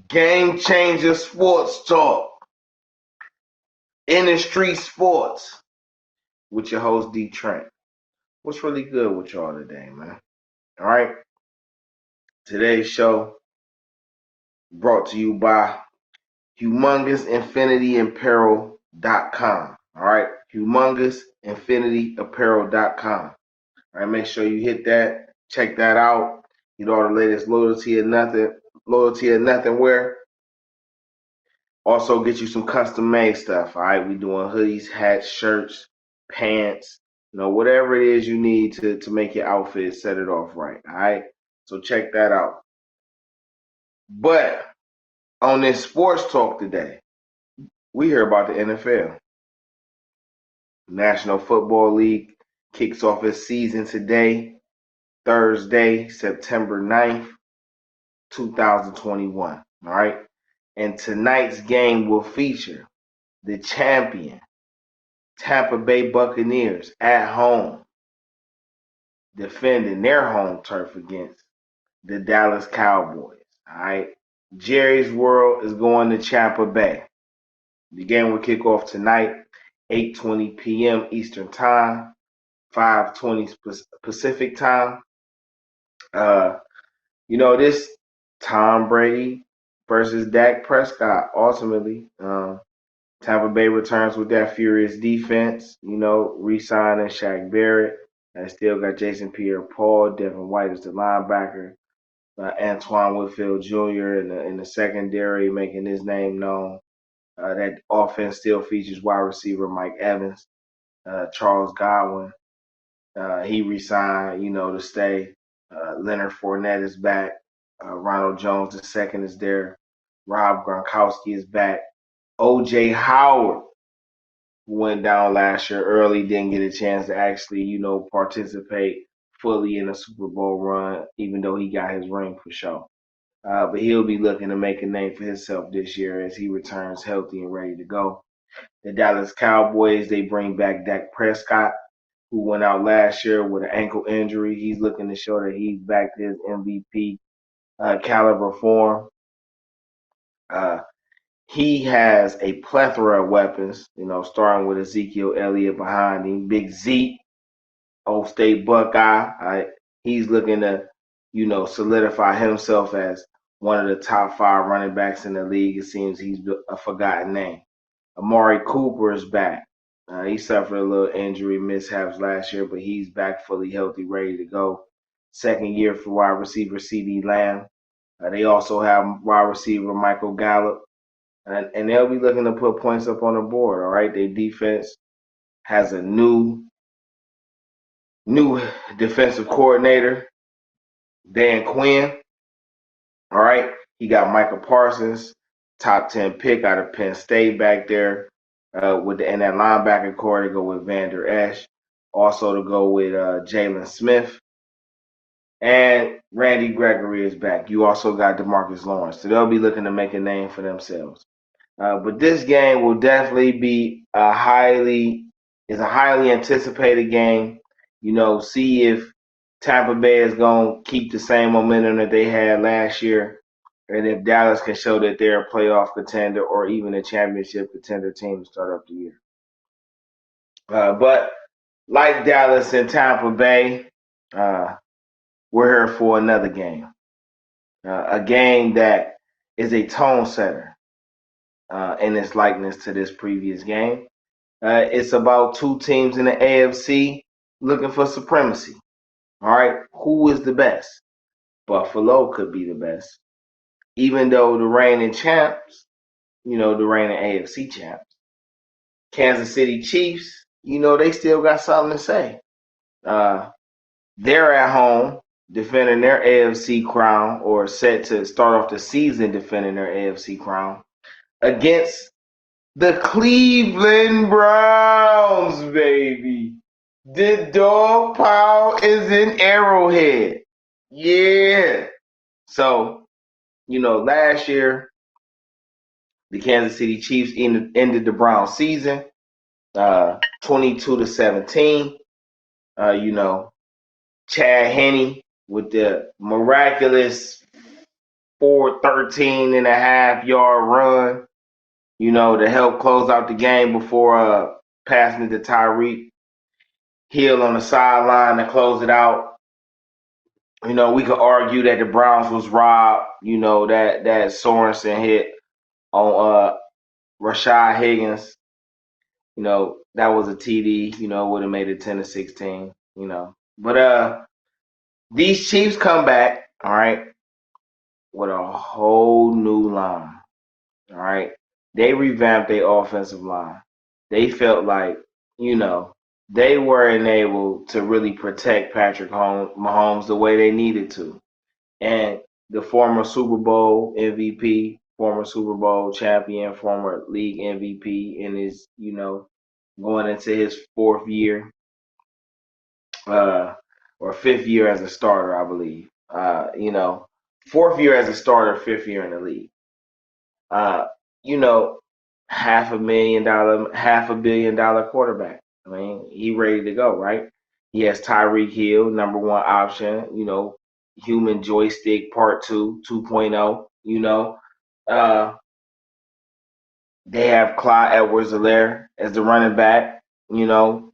Game Changer Sports Talk, Industry Sports, with your host DeeTrynt. What's really good with y'all today, man? All right. Today's show brought to you by HumongousInfinityApparel.com. All right. HumongousInfinityApparel.com. All right. Make sure you hit that. Check that out. Get all the latest loyalty or nothing wear. Also get you some custom made stuff. All right. We doing hoodies, hats, shirts, pants, whatever it is you need to make your outfit set it off right. All right. So check that out. But on this sports talk today, we hear about the NFL. National Football League kicks off its season today, Thursday, September 9th, 2021. All right. And tonight's game will feature the champion, Tampa Bay Buccaneers, at home, defending their home turf against the Dallas Cowboys. All right. Jerry's World is going to Tampa Bay. The game will kick off tonight, 8:20 p.m. Eastern Time, 5:20 Pacific Time. This Tom Brady versus Dak Prescott. Ultimately, Tampa Bay returns with that furious defense. Re-signing Shaq Barrett. And still got Jason Pierre-Paul, Devin White as the linebacker, Antoine Whitfield Jr. in the secondary, making his name known. That offense still features wide receiver Mike Evans, Charles Godwin. He re-signed, to stay. Leonard Fournette is back. Ronald Jones II is there. Rob Gronkowski is back. O.J. Howard, who went down last year early, didn't get a chance to actually, participate fully in a Super Bowl run, even though he got his ring for sure. But he'll be looking to make a name for himself this year as he returns healthy and ready to go. The Dallas Cowboys, they bring back Dak Prescott, who went out last year with an ankle injury. He's looking to show that he's back to his MVP caliber form. He has a plethora of weapons, starting with Ezekiel Elliott behind him. Big Zeke, Old State Buckeye. He's looking to, solidify himself as one of the top 5 running backs in the league. It seems he's a forgotten name. Amari Cooper is back. He suffered a little injury mishaps last year, but he's back fully healthy, ready to go. Second year for wide receiver CeeDee Lamb. They also have wide receiver Michael Gallup. And they'll be looking to put points up on the board, all right? Their defense has a new defensive coordinator, Dan Quinn, all right? He got Michael Parsons, top 10 pick out of Penn State back there. In that linebacker core to go with Vander Esch. Also to go with Jalen Smith. And Randy Gregory is back. You also got DeMarcus Lawrence. So they'll be looking to make a name for themselves. But this game will definitely be a highly anticipated game. See if Tampa Bay is going to keep the same momentum that they had last year. And if Dallas can show that they're a playoff contender or even a championship contender team to start up the year. But like Dallas and Tampa Bay, we're here for another game. A game that is a tone setter in its likeness to this previous game. It's about 2 teams in the AFC looking for supremacy. All right, who is the best? Buffalo could be the best. Even though the reigning champs, the reigning AFC champs, Kansas City Chiefs, they still got something to say. They're at home defending their AFC crown, or set to start off the season defending their AFC crown against the Cleveland Browns, baby. The dog pile is in Arrowhead. Yeah. So, last year, the Kansas City Chiefs ended the Browns season 22-17. Chad Henne with the miraculous 413.5-yard run, to help close out the game before passing it to Tyreek Hill on the sideline to close it out. We could argue that the Browns was robbed, that Sorensen hit on Rashad Higgins. That was a TD, would have made it 10-16, But these Chiefs come back, all right, with a whole new line. All right. They revamped their offensive line. They felt like, they weren't able to really protect Patrick Mahomes the way they needed to. And the former Super Bowl MVP, former Super Bowl champion, former league MVP, and is, going into his fourth year, or fifth year as a starter, I believe. Fourth year as a starter, fifth year in the league. Uh, you know, $500 million quarterback. I mean, he ready to go, right? He has Tyreek Hill, number one option, human joystick part 2.0, Uh, they have Clyde Edwards-Helaire as the running back, McCole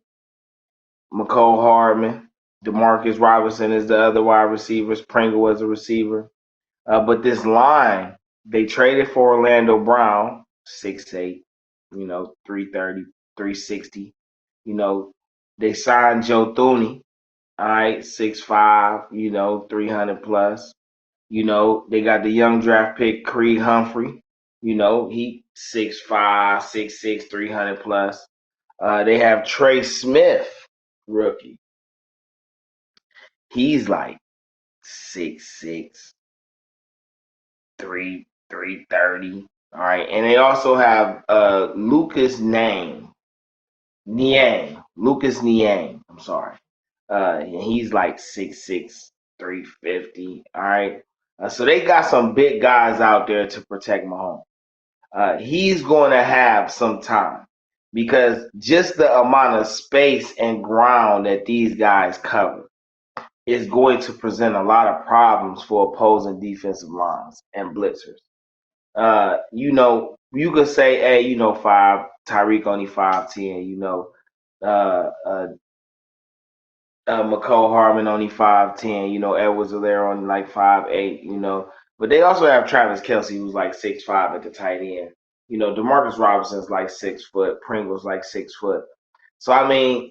Hardman, Demarcus Robinson is the other wide receivers, Pringle as a receiver. But this line, they traded for Orlando Brown, 6'8", 330, 360. They signed Joe Thuney, all right, 6'5", 300 plus. They got the young draft pick Creed Humphrey. He 6'5", 6'6", 300 plus. They have Trey Smith, rookie. He's like 6'6", 330. All right. And they also have Lucas Niang. I'm sorry. And he's like 6'6", 350. All right. So they got some big guys out there to protect Mahomes. He's going to have some time, because just the amount of space and ground that these guys cover is going to present a lot of problems for opposing defensive lines and blitzers. You could say, hey, Tyreek only 5'10", uh, uh, McCole Hardman only 5'10", Edwards-Helaire only like 5'8", but they also have Travis Kelce, who's like 6'5" at the tight end. Demarcus Robinson's like 6 foot, Pringle's like 6 foot. So I mean,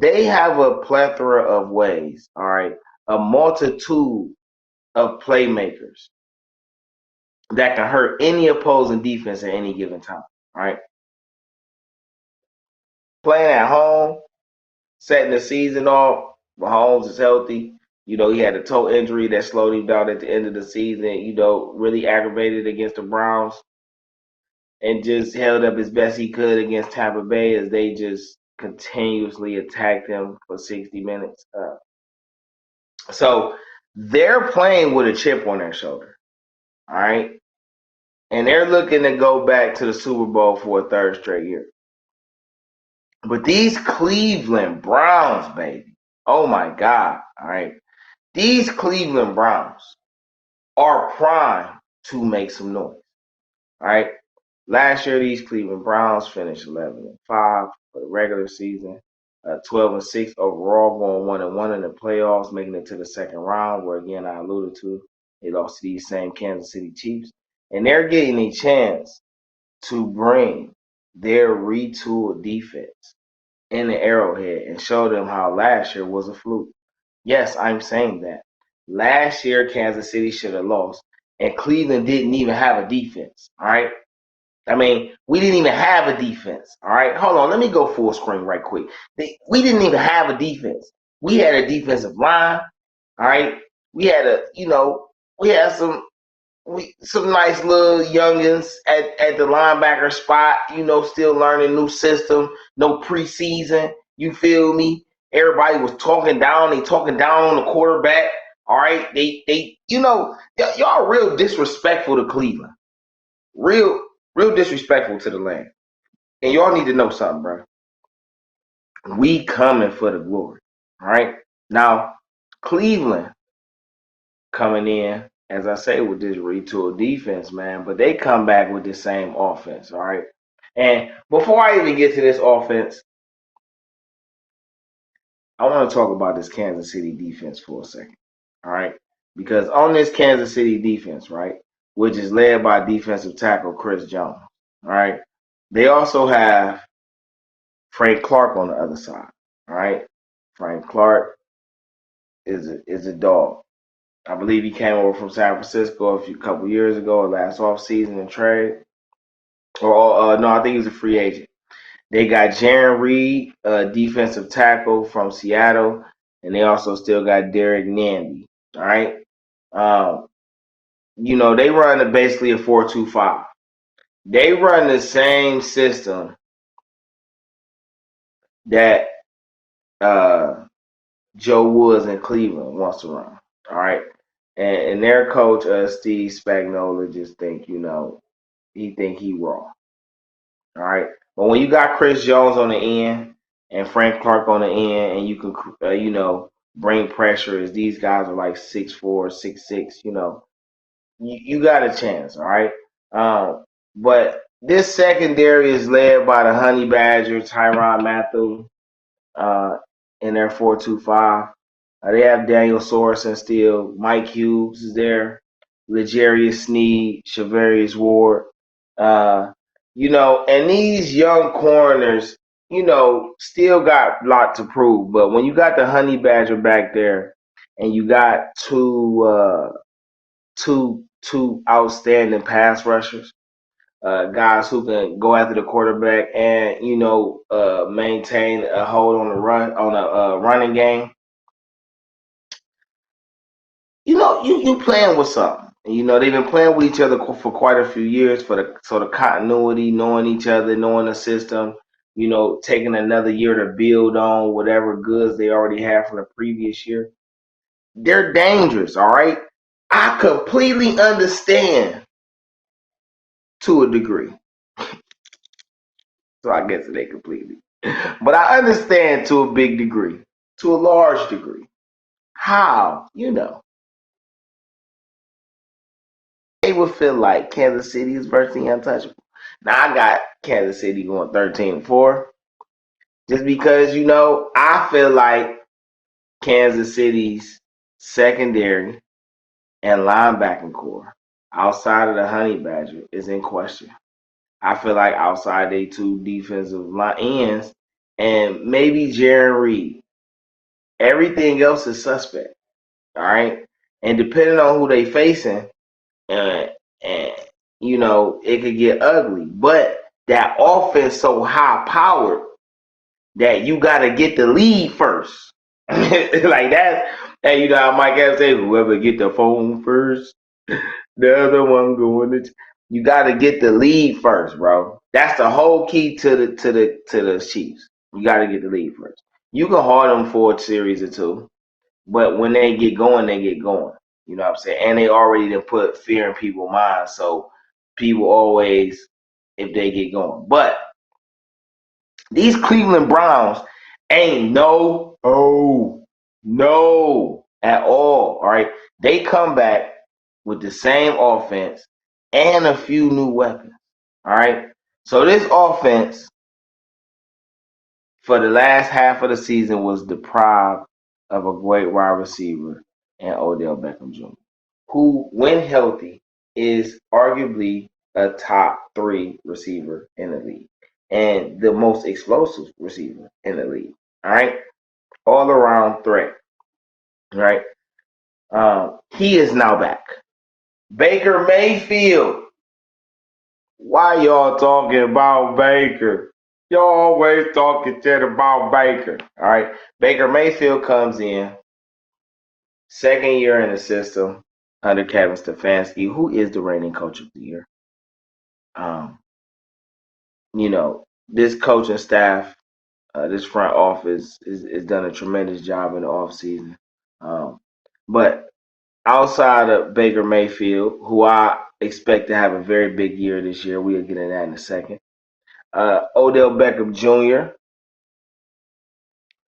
they have a plethora of ways, all right, a multitude of playmakers that can hurt any opposing defense at any given time. All right. Playing at home, setting the season off, Mahomes is healthy. He had a toe injury that slowed him down at the end of the season, really aggravated against the Browns, and just held up as best he could against Tampa Bay as they just continuously attacked him for 60 minutes. So they're playing with a chip on their shoulder. All right. And they're looking to go back to the Super Bowl for a third straight year. But these Cleveland Browns, baby, oh my God, all right. These Cleveland Browns are primed to make some noise, all right. Last year, these Cleveland Browns finished 11-5 for the regular season, 12-6 overall, going 1-1 in the playoffs, making it to the second round, where again I alluded to they lost to these same Kansas City Chiefs, and they're getting a chance to bring their retooled defense in the Arrowhead and show them how last year was a fluke. Yes, I'm saying that. Last year, Kansas City should have lost, and Cleveland didn't even have a defense, all right? I mean, we didn't even have a defense. All right, hold on. Let me go full screen right quick. We didn't even have a defense. We had a defensive line. All right, we had we had some nice little youngins at the linebacker spot. Still learning new system. No preseason. You feel me? Everybody was talking down. They talking down on the quarterback. All right, they y'all real disrespectful to Cleveland. Real disrespectful to the land. And y'all need to know something, bro. We coming for the glory. All right. Now, Cleveland coming in, as I say, with this retool defense, man, but they come back with the same offense. All right. And before I even get to this offense, I want to talk about this Kansas City defense for a second. All right. Because on this Kansas City defense, right, which is led by defensive tackle Chris Jones, all right, they also have Frank Clark on the other side. All right. Frank Clark is a dog. I believe he came over from San Francisco a couple years ago, or last offseason in trade. Or no, I think he was a free agent. They got Jaron Reed, defensive tackle from Seattle, and they also still got Derek Namby. All right. Um, they run basically a 4-2-5. They run the same system that Joe Woods in Cleveland wants to run. All right. And their coach, Steve Spagnuolo, just he think he raw. All right. But when you got Chris Jones on the end and Frank Clark on the end, and you can, bring pressure as these guys are like 6'4", 6'6", you got a chance. All right. But this secondary is led by the Honey Badger, Tyrann Mathieu, in their 4-2-5. They have Daniel Sorensen still. Mike Hughes is there. L'Jarius Sneed, Shavarius Ward. And these young corners, still got a lot to prove. But when you got the Honey Badger back there and you got two outstanding pass rushers, guys who can go after the quarterback and maintain a hold on a running game. You playing with something. They've been playing with each other for quite a few years for the sort of continuity, knowing each other, knowing the system. Taking another year to build on whatever goods they already had from the previous year. They're dangerous, all right? I completely understand to a degree. So I guess it ain't completely. But I understand to a big degree, to a large degree, how, they would feel like Kansas City is virtually untouchable. Now, I got Kansas City going 13-4, just because, I feel like Kansas City's secondary and linebacking core outside of the Honey Badger is in question. I feel like outside they two defensive line ends and maybe Jaron Reed, everything else is suspect. All right. And depending on who they facing, and it could get ugly. But that offense so high powered that you gotta get the lead first. Like that. And how Mike Evans say, whoever get the phone first, the other one going to. You gotta get the lead first, bro. That's the whole key to the Chiefs. You gotta get the lead first. You can hold them for a series or two, but when they get going, they get going. You know what I'm saying? And they already done put fear in people's minds, so people always, if they get going. But these Cleveland Browns ain't no at all. All right, they come back with the same offense and a few new weapons. All right, so this offense for the last half of the season was deprived of a great wide receiver and Odell Beckham Jr., who, when healthy, is arguably a top 3 receiver in the league and the most explosive receiver in the league. All right, all around threat. All right, he is now back. Baker Mayfield Why y'all talking about Baker? Y'all always talking shit about Baker. All right. Baker Mayfield comes in, second year in the system under Kevin Stefanski, who is the reigning coach of the year. Um, this coaching staff, this front office is done a tremendous job in the offseason. But outside of Baker Mayfield, who I expect to have a very big year this year, we'll get into that in a second. Odell Beckham Jr.,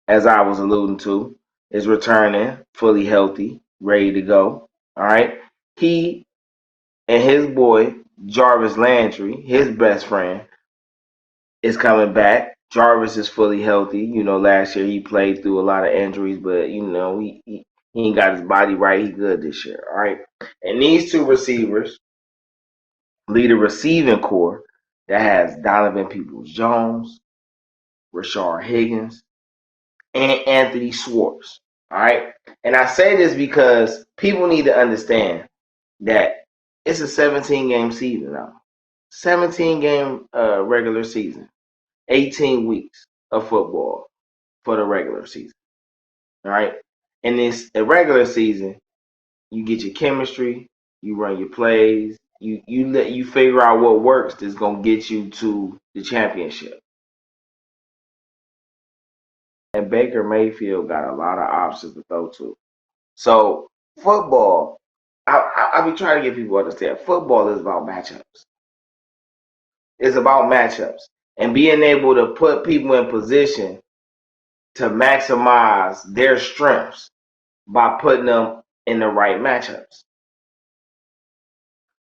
as I was alluding to, is returning fully healthy, ready to go. All right. He and his boy, Jarvis Landry, his best friend, is coming back. Jarvis is fully healthy. Last year he played through a lot of injuries, but he ain't got his body right. He good this year. All right. And these two receivers lead a receiving core that has Donovan Peoples-Jones, Rashard Higgins, and Anthony Schwartz. All right. And I say this because people need to understand that it's a 17-game season now. 17-game regular season. 18 weeks of football for the regular season. All right. And this a regular season, you get your chemistry, you run your plays, you figure out what works that's gonna get you to the championship. And Baker Mayfield got a lot of options to throw to. So football, I be trying to get people to understand. Football is about matchups. It's about matchups and being able to put people in position to maximize their strengths by putting them in the right matchups.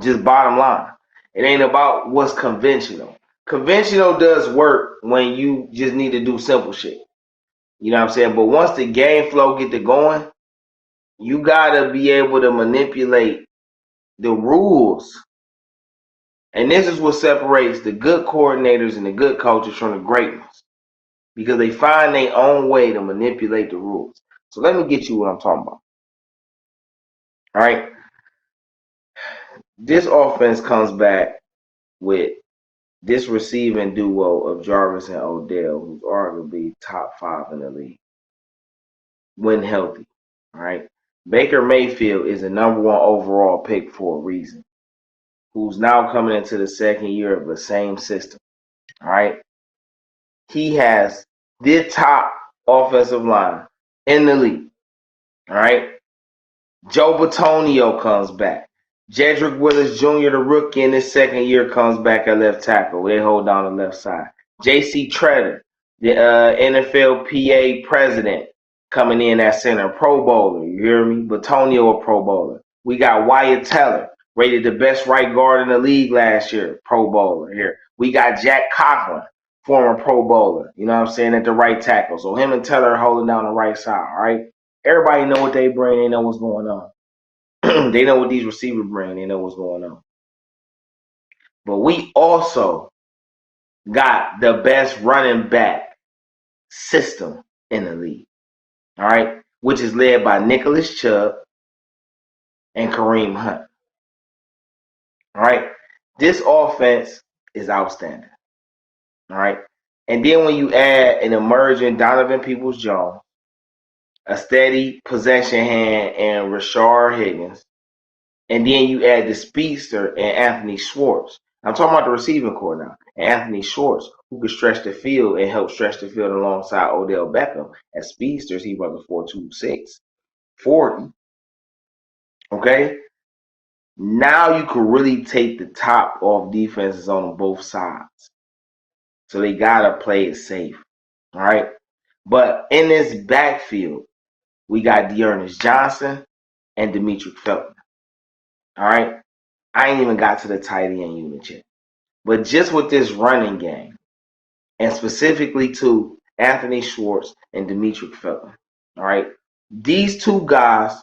Just bottom line. It ain't about what's conventional. Conventional does work when you just need to do simple shit. You know what I'm saying? But once the game flow get to going, you gotta be able to manipulate the rules. And this is what separates the good coordinators and the good coaches from the great ones. Because they find their own way to manipulate the rules. So let me get you what I'm talking about. All right. This offense comes back with this receiving duo of Jarvis and Odell, who's arguably top 5 in the league, when healthy. All right. Baker Mayfield is the #1 overall pick for a reason, who's now coming into the second year of the same system. All right. He has the top offensive line in the league. All right. Joe Bitonio comes back. Jedrick Willis Jr., the rookie in his second year, comes back at left tackle. They hold down the left side. J.C. Tretter, the NFLPA president, coming in at center. Pro Bowler, you hear me? Bitonio, a Pro Bowler. We got Wyatt Teller, rated the best right guard in the league last year. Pro Bowler here. We got Jack Conklin, former Pro Bowler, you know what I'm saying, at the right tackle. So him and Teller are holding down the right side, all right? Everybody know what they bring. They know what's going on. They know what these receivers bring. They know what's going on. But we also got the best running back system in the league, all right, which is led by Nicholas Chubb and Kareem Hunt. All right, this offense is outstanding. All right, and then when you add an emerging Donovan Peoples-Jones, a steady possession hand, and Rashard Higgins, and then you add the speedster and Anthony Schwartz. I'm talking about the receiving core now. And Anthony Schwartz, who could stretch the field and help stretch the field alongside Odell Beckham. As speedsters, he runs a 4.26, 40. Okay? Now you can really take the top off defenses on both sides. So they got to play it safe. All right? But in this backfield, we got Dearness Johnson and Demetric Felton. All right? I ain't even got to the tight end unit yet. But just with this running game, and specifically to Anthony Schwartz and Demetric Felton, all right, these two guys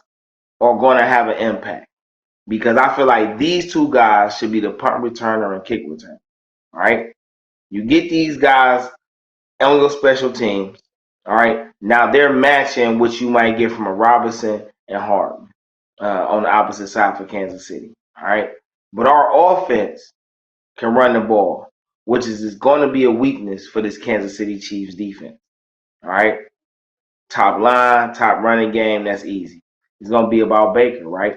are going to have an impact because I feel like these two guys should be the punt returner and kick returner. All right, you get these guys on your special teams. All right, now they're matching what you might get from a Robinson and Harden on the opposite side for Kansas City. All right, but our offense can run the ball, which is going to be a weakness for this Kansas City Chiefs defense. All right? Top line, top running game, that's easy. It's going to be about Baker, right?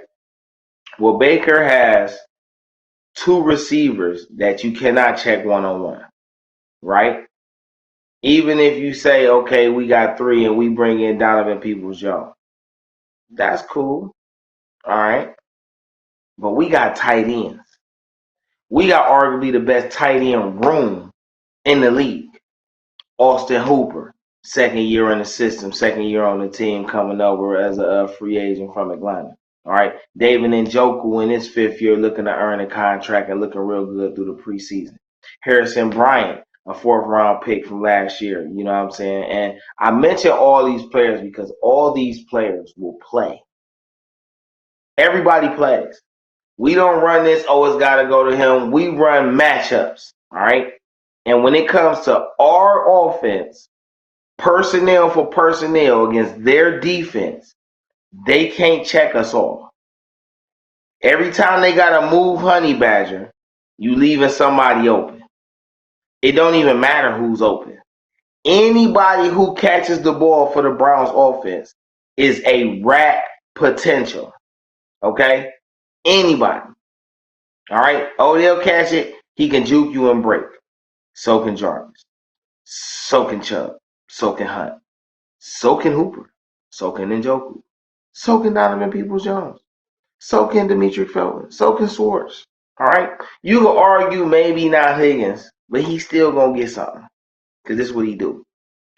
Well, Baker has two receivers that you cannot check one-on-one, right? Even if you say, okay, we got three and we bring in Donovan Peoples-Jones, that's cool, all right? But we got tight ends. We got arguably the best tight end room in the league. Austin Hooper, second year in the system, second year on the team, coming over as a free agent from Atlanta. All right, David Njoku in his fifth year, looking to earn a contract and looking real good through the preseason. Harrison Bryant, a fourth-round pick from last year. You know what I'm saying? And I mention all these players because all these players will play. Everybody plays. We don't run this, oh, it's got to go to him. We run matchups, all right? And when it comes to our offense, personnel for personnel against their defense, they can't check us all. Every time they got to move Honey Badger, you leaving somebody open. It don't even matter who's open. Anybody who catches the ball for the Browns offense is a rat potential, okay? Anybody. All right? Oh, they'll catch it. He can juke you and break. So can Jarvis. So can Chubb. So can Hunt. So can Hooper. So can Njoku. So can Donovan Peoples-Jones. So can Demetric Felton. So can Swartz. All right? You can argue maybe not Higgins, but he's still going to get something because this is what he do.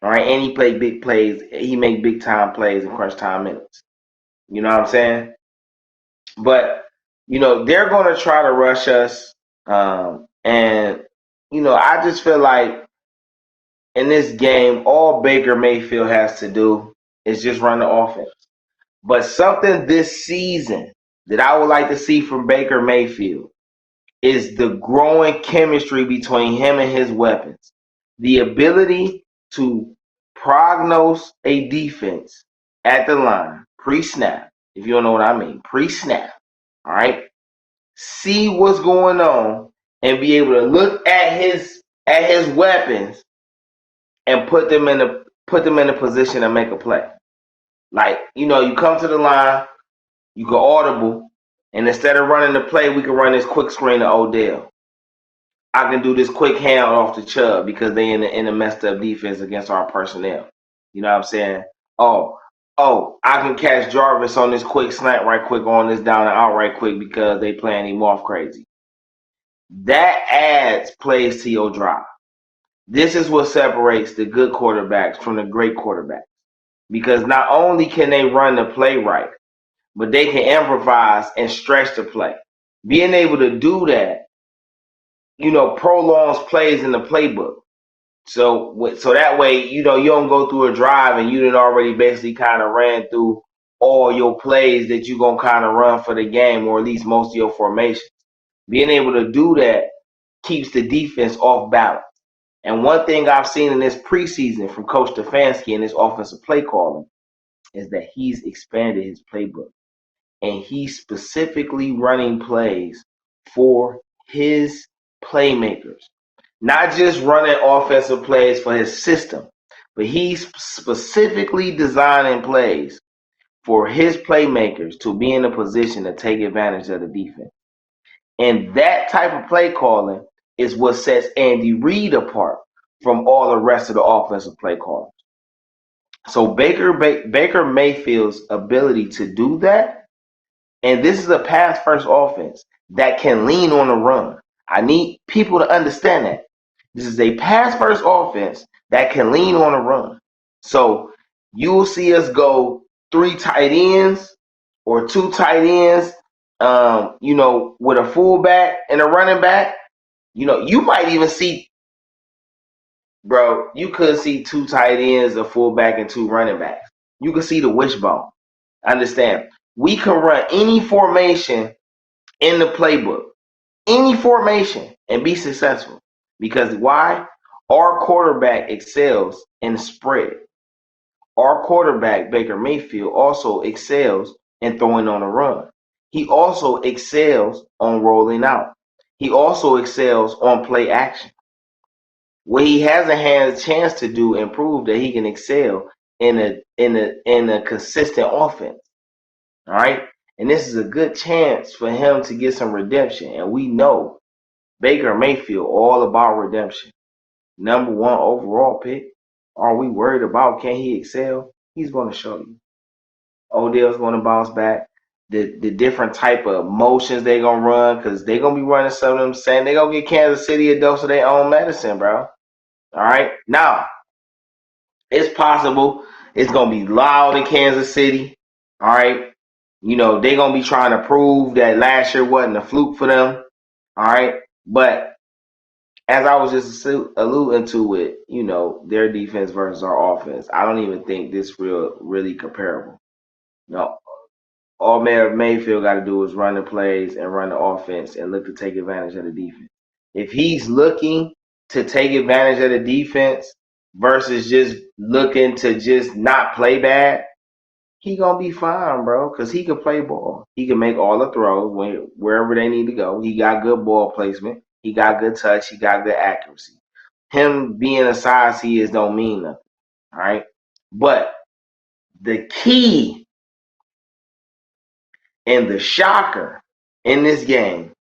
All right? And he play big plays. He make big-time plays in crunch time minutes. You know what I'm saying? But, you know, they're going to try to rush us. And, you know, I just feel like in this game, all Baker Mayfield has to do is just run the offense. But something this season that I would like to see from Baker Mayfield is the growing chemistry between him and his weapons. The ability to prognose a defense at the line, pre-snap, if you don't know what I mean, pre-snap, all right? See what's going on and be able to look at his weapons and put them in a position to make a play. Like, you know, you come to the line, you go audible, and instead of running the play, we can run this quick screen to Odell. I can do this quick hand off to Chubb because they in a messed up defense against our personnel. You know what I'm saying? Oh, I can catch Jarvis on this quick slant right quick on this down and out right quick because they playing him off crazy. That adds plays to your drive. This is what separates the good quarterbacks from the great quarterbacks. Because not only can they run the play right, but they can improvise and stretch the play. Being able to do that, you know, prolongs plays in the playbook. So that way, you know, you don't go through a drive and you done already basically kind of ran through all your plays that you're going to kind of run for the game, or at least most of your formations. Being able to do that keeps the defense off balance. And one thing I've seen in this preseason from Coach Stefanski and his offensive play calling is that he's expanded his playbook. And he's specifically running plays for his playmakers. Not just running offensive plays for his system, but he's specifically designing plays for his playmakers to be in a position to take advantage of the defense. And that type of play calling is what sets Andy Reid apart from all the rest of the offensive play callers. So Baker Mayfield's ability to do that, and this is a pass-first offense that can lean on the run. I need people to understand that. This is a pass-first offense that can lean on the run. So you will see us go 3 tight ends or 2 tight ends, you know, with a fullback and a running back. You know, you might even see, bro, you could see 2 tight ends, a fullback, and 2 running backs. You can see the wishbone. Understand? We can run any formation in the playbook, any formation, and be successful. Because why? Our quarterback excels in spread. Our quarterback, Baker Mayfield, also excels in throwing on a run. He also excels on rolling out. He also excels on play action. What he hasn't had a chance to do and prove that he can excel in a consistent offense. All right. And this is a good chance for him to get some redemption. And we know Baker Mayfield all about redemption. Number 1 overall pick. Are we worried about can he excel? He's going to show you. Odell's going to bounce back. The different type of motions they're going to run, because they're going to be running some of them saying they're going to get Kansas City a dose of their own medicine, bro. All right. Now, it's possible it's going to be loud in Kansas City. All right. You know, they're going to be trying to prove that last year wasn't a fluke for them. All right. But as I was just alluding to it, you know, their defense versus our offense, I don't even think this really comparable. No, all Mayfield got to do is run the plays and run the offense and look to take advantage of the defense. If he's looking to take advantage of the defense versus just looking to just not play bad, he gonna be fine, bro, because he can play ball. He can make all the throws wherever they need to go. He got good ball placement. He got good touch. He got good accuracy. Him being a size he is don't mean nothing, all right? But the key and the shocker in this game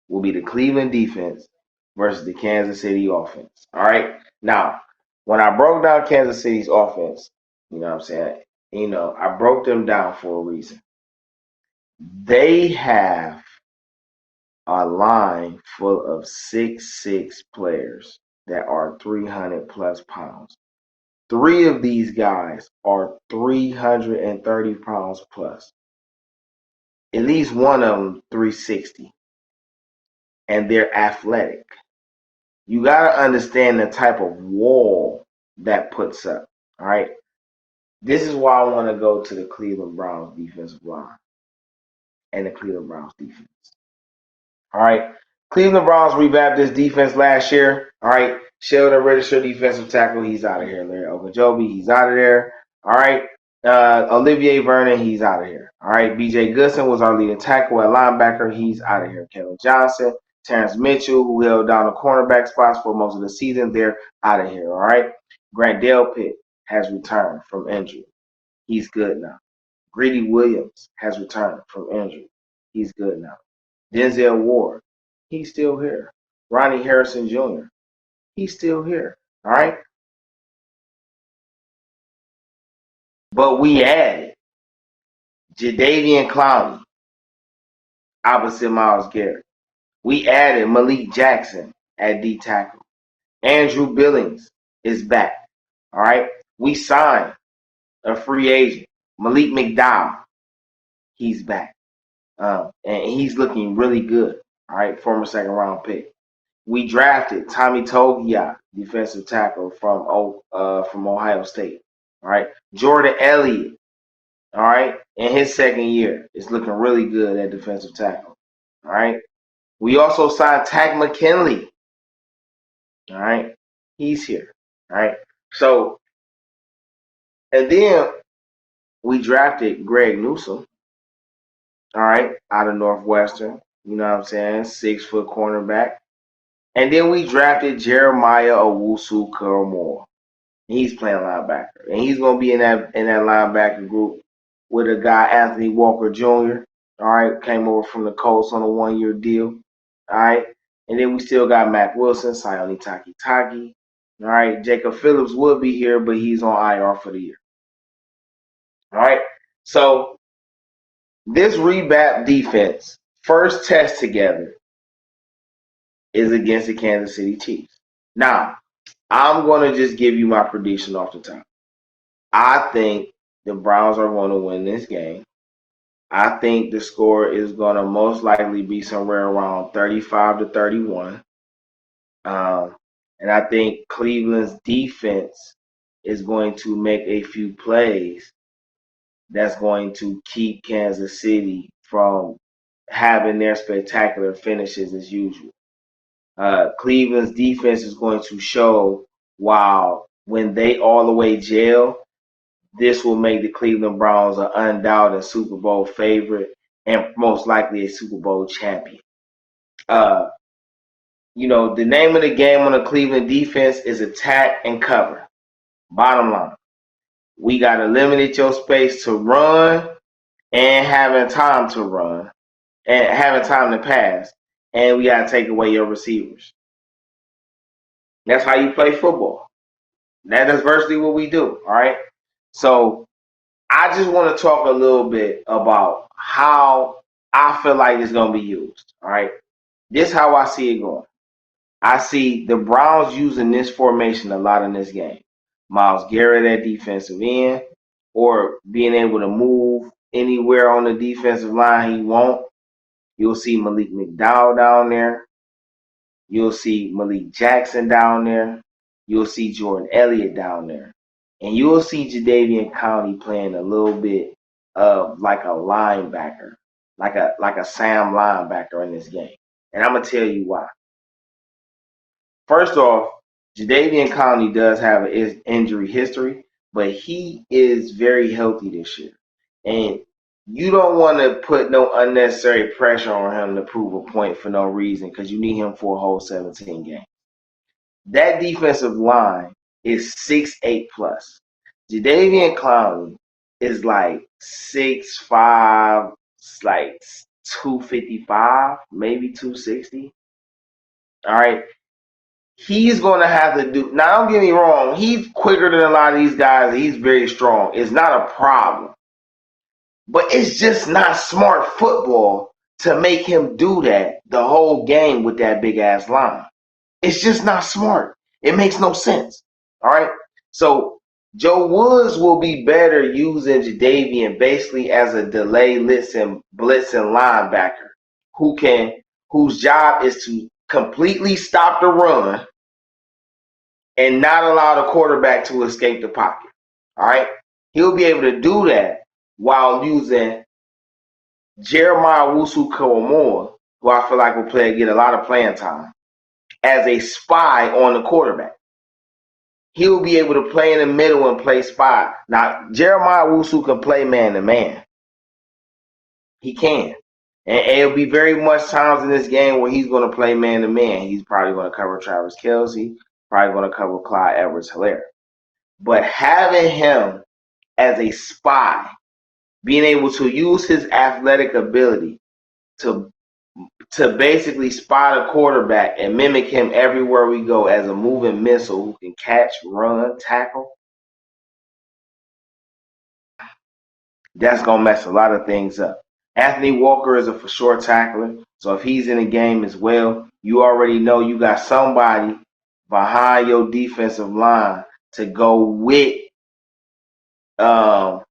will be the Cleveland defense versus the Kansas City offense, all right? Now, when I broke down Kansas City's offense, you know what I'm saying? You know, I broke them down for a reason. They have a line full of 6'6" players that are 300 plus pounds. 3 of these guys are 330 pounds plus. At least one of them 360. And they're athletic. You got to understand the type of wall that puts up. All right. This is why I want to go to the Cleveland Browns defensive line and the Cleveland Browns defense. All right. Cleveland Browns revamped this defense last year. All right. Sheldon Register, defensive tackle, he's out of here. Larry Ogunjobi, he's out of there. All right. Olivier Vernon, he's out of here. All right. BJ Goodson was our leading tackle at linebacker. He's out of here. Kevin Johnson, Terrence Mitchell, who held down the cornerback spots for most of the season, they're out of here. All right. Grant Delpit has returned from injury. He's good now. Greedy Williams has returned from injury. He's good now. Denzel Ward, he's still here. Ronnie Harrison Jr., he's still here. All right. But we added Jadeveon Clowney opposite Myles Garrett. We added Malik Jackson at D tackle. Andrew Billings is back. All right. We signed a free agent, Malik McDowell. He's back. And he's looking really good. All right. Former 2nd round pick. We drafted Tommy Togiai, defensive tackle from Ohio State. All right. Jordan Elliott, all right, in his 2nd year, is looking really good at defensive tackle. All right. We also signed Takk McKinley. All right. He's here. All right. So, and then we drafted Greg Newsome, all right, out of Northwestern. You know what I'm saying? 6-foot cornerback. And then we drafted Jeremiah Owusu-Koramoah. He's playing linebacker. And he's gonna be in that linebacker group with a guy, Anthony Walker Jr. All right, came over from the Colts on a 1-year deal. All right. And then we still got Mac Wilson, Sione Takitaki. All right. Jacob Phillips will be here, but he's on IR for the year. All right. So this revamp defense, first test together, is against the Kansas City Chiefs. Now, I'm going to just give you my prediction off the top. I think the Browns are going to win this game. I think the score is going to most likely be somewhere around 35-31. And I think Cleveland's defense is going to make a few plays that's going to keep Kansas City from having their spectacular finishes as usual. Cleveland's defense is going to show when they all the way gel, this will make the Cleveland Browns an undoubted Super Bowl favorite and most likely a Super Bowl champion. the name of the game on the Cleveland defense is attack and cover. Bottom line, we got to limit your space to run and having time to run and having time to pass, and we got to take away your receivers. That's how you play football. That is virtually what we do, all right? So I just want to talk a little bit about how I feel like it's going to be used, all right? This is how I see it going. I see the Browns using this formation a lot in this game. Myles Garrett at defensive end, or being able to move anywhere on the defensive line he won't. You'll see Malik McDowell down there. You'll see Malik Jackson down there. You'll see Jordan Elliott down there. And you'll see Jadeveon Clowney playing a little bit of like a linebacker, like a Sam linebacker in this game. And I'm going to tell you why. First off, Jadeveon Clowney does have an injury history, but he is very healthy this year. And you don't want to put no unnecessary pressure on him to prove a point for no reason, because you need him for a whole 17 games. That defensive line is 6'8 plus. Jadeveon Clowney is like 6'5, like 255, maybe 260. All right. He's going to have to do. Now, don't get me wrong. He's quicker than a lot of these guys. He's very strong. It's not a problem. But it's just not smart football to make him do that the whole game with that big-ass line. It's just not smart. It makes no sense. All right? So Joe Woods will be better using Jadeveon basically as a delay blitzing linebacker whose job is to completely stop the run and not allow the quarterback to escape the pocket. All right? He'll be able to do that while using Jeremiah Owusu-Koramoah, who I feel like will get a lot of playing time, as a spy on the quarterback. He'll be able to play in the middle and play spy. Now, Jeremiah Owusu can play man-to-man. He can. And it'll be very much times in this game where he's going to play man-to-man. He's probably going to cover Travis Kelce, probably going to cover Clyde Edwards-Helaire. But having him as a spy, being able to use his athletic ability to basically spot a quarterback and mimic him everywhere we go as a moving missile who can catch, run, tackle, that's going to mess a lot of things up. Anthony Walker is a for sure tackler, so if he's in the game as well, you already know you got somebody behind your defensive line to go with Jadeveon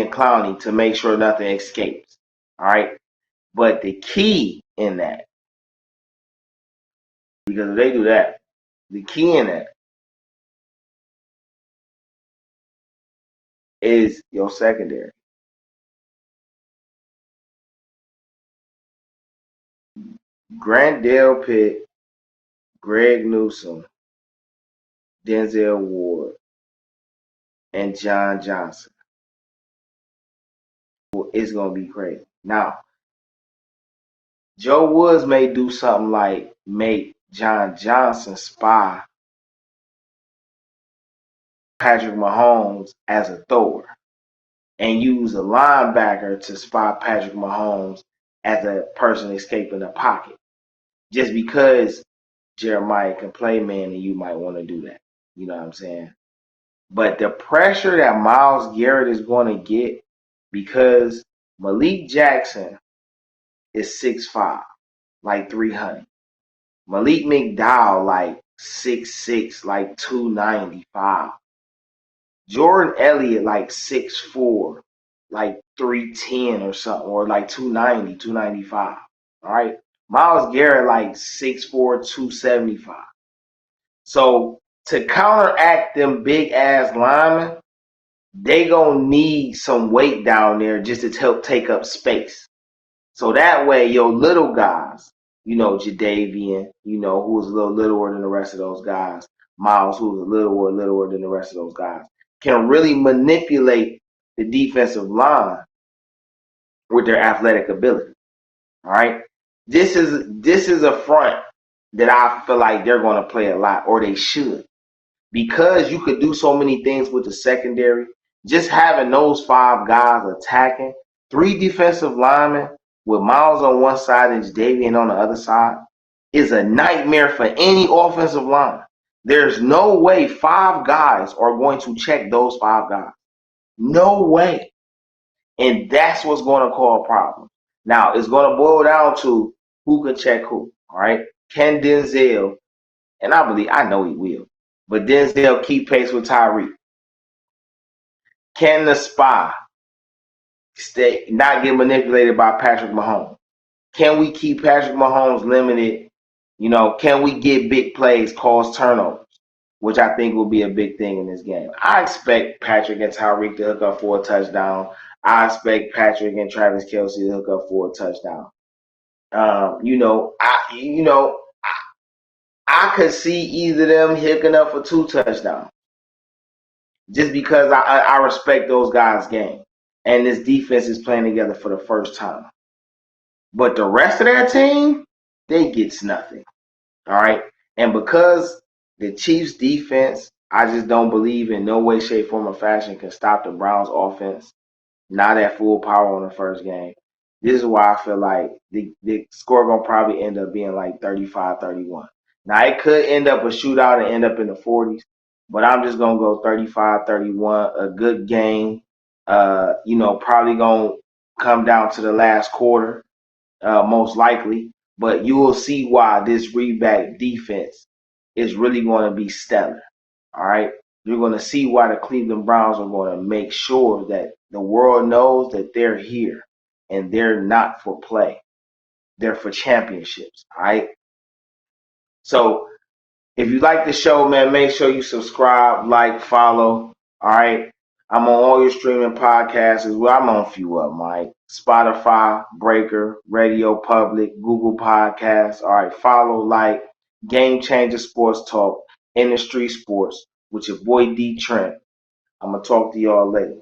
Clowney to make sure nothing escapes. All right? But the key in that, because if they do that, the key in that is your secondary. Grant Delpit, Greg Newsome, Denzel Ward, and John Johnson. It's going to be crazy. Now, Joe Woods may do something like make John Johnson spy Patrick Mahomes as a thrower and use a linebacker to spy Patrick Mahomes as a person escaping the pocket. Just because Jeremiah can play man and you might want to do that. You know what I'm saying? But the pressure that Myles Garrett is going to get, because Malik Jackson is 6'5", like 300. Malik McDowell, like 6'6", like 295. Jordan Elliott, like 6'4", like 310 or something, or like 290, 295. All right? Myles Garrett, like 6'4", 275. So to counteract them big-ass linemen, they going to need some weight down there just to help take up space. So that way, your little guys, Jadeveon, who's a little littler than the rest of those guys, Myles, who's a little littler than the rest of those guys, can really manipulate the defensive line with their athletic ability. All right? This is a front that I feel like they're going to play a lot, or they should, because you could do so many things with the secondary. Just having those five guys attacking, three defensive linemen with Miles on one side and Jadavian on the other side is a nightmare for any offensive line. There's no way five guys are going to check those five guys. No way. And that's what's going to cause problems. Now, it's going to boil down to who can check who, all right? Can Denzel, and I know he will, but Denzel keep pace with Tyreek? Can the spy not get manipulated by Patrick Mahomes? Can we keep Patrick Mahomes limited? Can we get big plays, cause turnovers, which I think will be a big thing in this game. I expect Patrick and Tyreek to hook up for a touchdown. I expect Patrick and Travis Kelce to hook up for a touchdown. I could see either of them hooking up for two touchdowns, just because I respect those guys' game, and this defense is playing together for the first time. But the rest of their team, they gets nothing. All right, and because the Chiefs' defense, I just don't believe in no way, shape, form, or fashion can stop the Browns' offense. Not at full power on the first game. This is why I feel like the score going to probably end up being like 35-31. Now, it could end up a shootout and end up in the 40s, but I'm just going to go 35-31, a good game. Probably going to come down to the last quarter, most likely. But you will see why this reback defense is really going to be stellar. All right. You're going to see why the Cleveland Browns are going to make sure that the world knows that they're here and they're not for play. They're for championships. All right. So if you like the show, man, make sure you subscribe, like, follow. All right. I'm on all your streaming podcasts as well. I'm on a few of them, Mike. Spotify, Breaker, Radio Public, Google Podcasts. All right. Follow, like, Game Changer Sports Talk, Industry Sports with your boy DeeTrynt. I'm going to talk to y'all later.